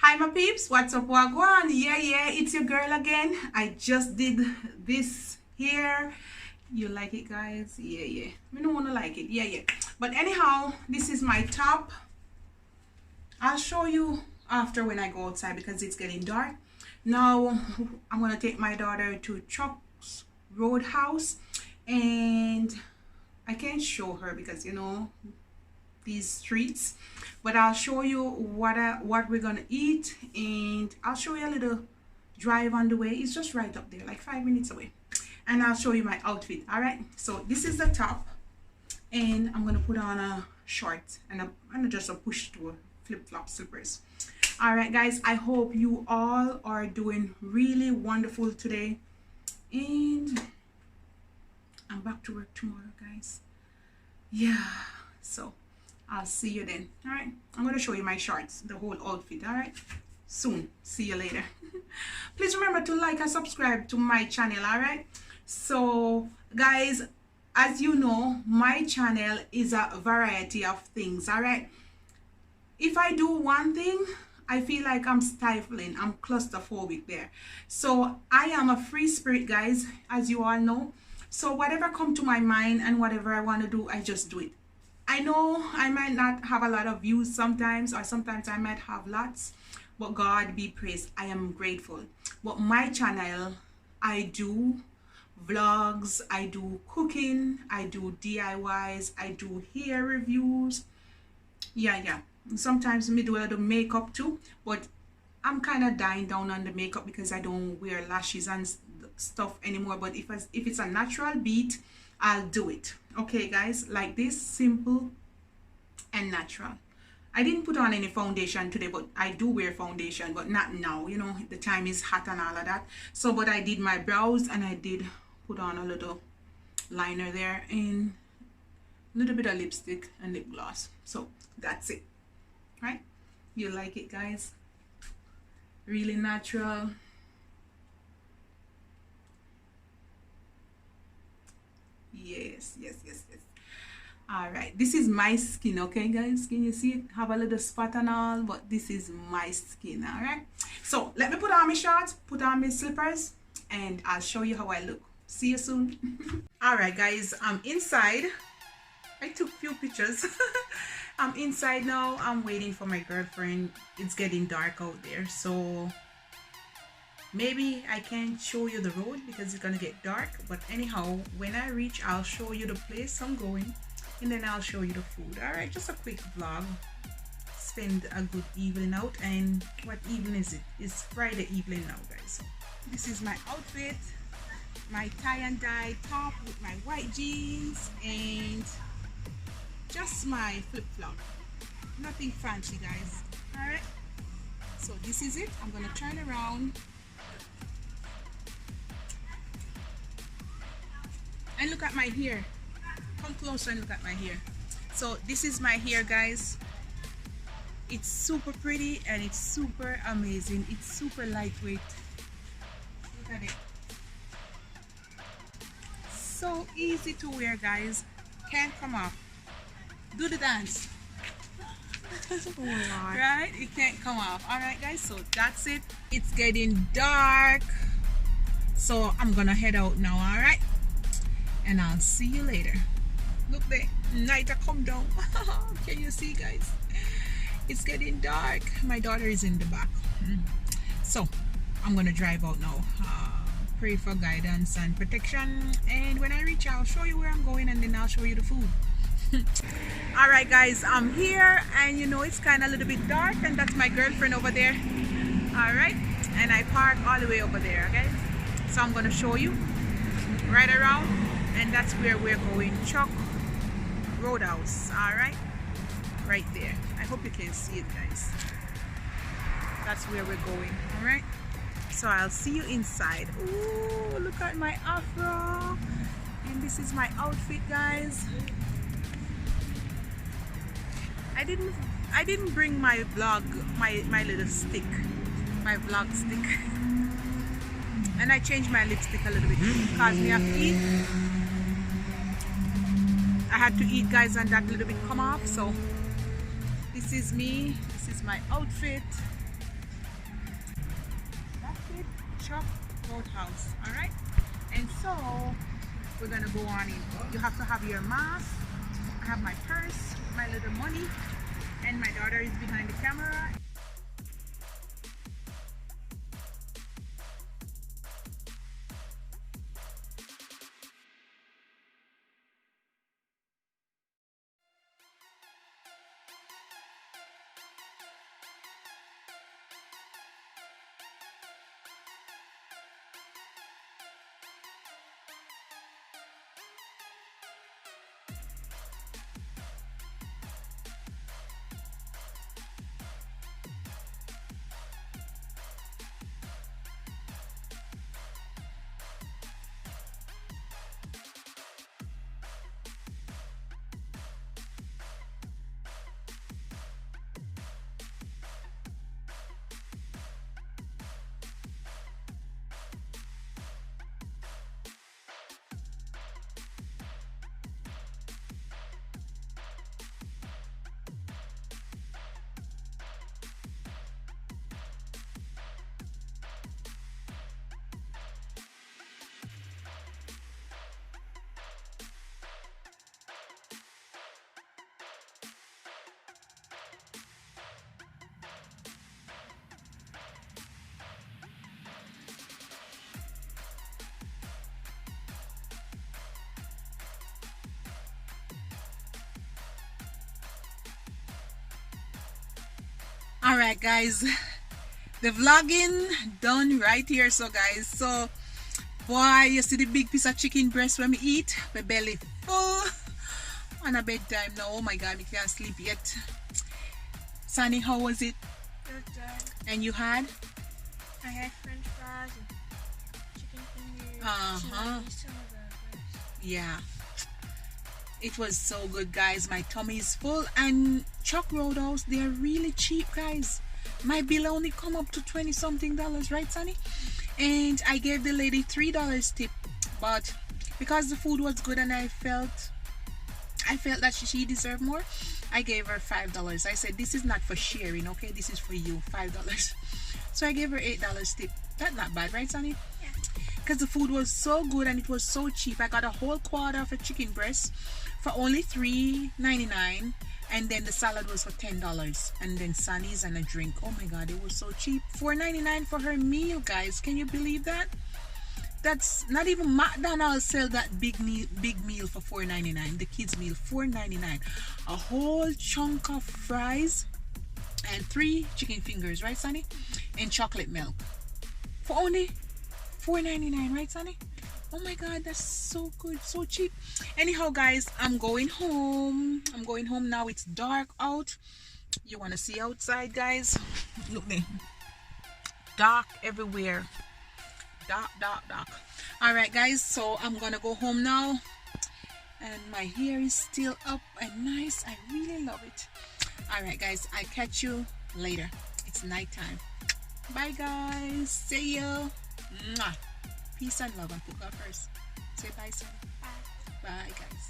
Hi my peeps, what's up, wagwan? Yeah, it's your girl again. I just did this here. You like it, guys? Yeah. I don't want to like it. Yeah. But anyhow, this is my top. I'll show you after when I go outside because it's getting dark. Now, I'm going to take my daughter to Chuck's Roadhouse. And I can't show her because, you know, these streets, but I'll show you what we're gonna eat, and I'll show you a little drive on the way. It's just right up there, like 5 minutes away, and I'll show you my outfit. All right, so this is the top, and I'm gonna put on a short and just a push to flip-flop slippers. All right guys, I hope you all are doing really wonderful today, and I'm back to work tomorrow, guys. Yeah, so I'll see you then. All right, I'm going to show you my shorts, the whole outfit. All right, soon. See you later. Please remember to like and subscribe to my channel. All right, so guys, as you know, my channel is a variety of things. All right, if I do one thing, I feel like I'm stifling, I'm claustrophobic there. So I am a free spirit, guys, as you all know. So whatever come to my mind and whatever I want to do, I just do it. I know I might not have a lot of views sometimes, or sometimes I might have lots, but God be praised, I am grateful. But my channel, I do vlogs, I do cooking, I do DIYs, I do hair reviews. Yeah. Sometimes me do a little makeup too, but I'm kind of dying down on the makeup because I don't wear lashes and stuff anymore. But if it's a natural beat, I'll do it. Okay guys, like this, simple and natural. I didn't put on any foundation today, but I do wear foundation, but not now, you know, the time is hot and all of that. So but I did my brows and I did put on a little liner there and a little bit of lipstick and lip gloss. So that's it, right? You like it, guys? Really natural. Yes. All right, this is my skin. Okay guys, can you see it? Have a little spot and all, but this is my skin. All right, so let me put on my shorts, put on my slippers, and I'll show you how I look. See you soon. All right guys, I'm inside. I took few pictures. I'm inside now. I'm waiting for my girlfriend. It's getting dark out there, so maybe I can't show you the road because it's gonna get dark, but anyhow, when I reach, I'll show you the place I'm going, and then I'll show you the food. All right, just a quick vlog. Spend a good evening out. And what evening is it? It's Friday evening now, guys. This is my outfit, my tie and dye top with my white jeans and just my flip-flop. Nothing fancy, guys. All right, so this is it. I'm gonna turn around and look at my hair. Come closer and look at my hair. So this is my hair, guys. It's super pretty and it's super amazing. It's super lightweight. Look at it. So easy to wear, guys. Can't come off. Do the dance. Right? It can't come off. All right guys, so that's it. It's getting dark, so I'm gonna head out now. All right, and I'll see you later. Look, the night come down. Can you see, guys? It's getting dark. My daughter is in the back, so I'm gonna drive out now. Pray for guidance and protection, and when I reach, I'll show you where I'm going, and then I'll show you the food. All right guys, I'm here, and you know it's kind of a little bit dark, and that's my girlfriend over there. All right, and I park all the way over there. Okay, so I'm gonna show you right around, and that's where we're going. Chuck Roadhouse. All right there. I hope you can see it, guys. That's where we're going. All right, so I'll see you inside. Ooh, look at my afro, and this is my outfit, guys. I didn't bring my vlog, my little stick, my vlog stick, and I changed my lipstick a little bit because we have to eat. I had to eat, guys, and that little bit come off. So this is me. This is my outfit. Chuck Roadhouse. Alright? And so we're gonna go on in. You have to have your mask. I have my purse, my little money, and my daughter is behind the camera. Alright guys, the vlogging done right here. So guys, so boy, you see the big piece of chicken breast when we eat, my belly full on a bedtime now. Oh my god, we can't sleep yet. Sunny, how was it? Good. And you had? I had french fries and chicken fingers. Some of the breast. Yeah, it was so good guys. My tummy is full. And Chuck Roadhouse, they're really cheap guys. My bill only come up to 20 something dollars, right Sunny? And I gave the lady $3 tip, but because the food was good and I felt that she deserved more, I gave her $5. I said, this is not for sharing, okay, this is for you, $5. So I gave her $8 tip. That's not bad, right Sunny? Yeah. Because the food was so good and it was so cheap. I got a whole quarter of a chicken breast for only $3.99, and then the salad was for $10, and then Sunny's and a drink. Oh my god, it was so cheap. $4.99 for her meal guys. Can you believe that? That's not even McDonald's sell that big meal for $4.99. The kids meal $4.99. A whole chunk of fries and 3 chicken fingers, right Sunny? And chocolate milk for only $4.99, right Sunny? Oh my god, that's so good, so cheap. Anyhow guys, I'm going home now. It's dark out. You want to see outside guys? Look there, dark everywhere, dark. All right guys, so I'm gonna go home now, and my hair is still up and nice. I really love it. All right guys, I catch you later. It's nighttime. Bye guys, see you. Mwah. Peace and love, and put God first. Say bye, son. Bye. Bye, guys.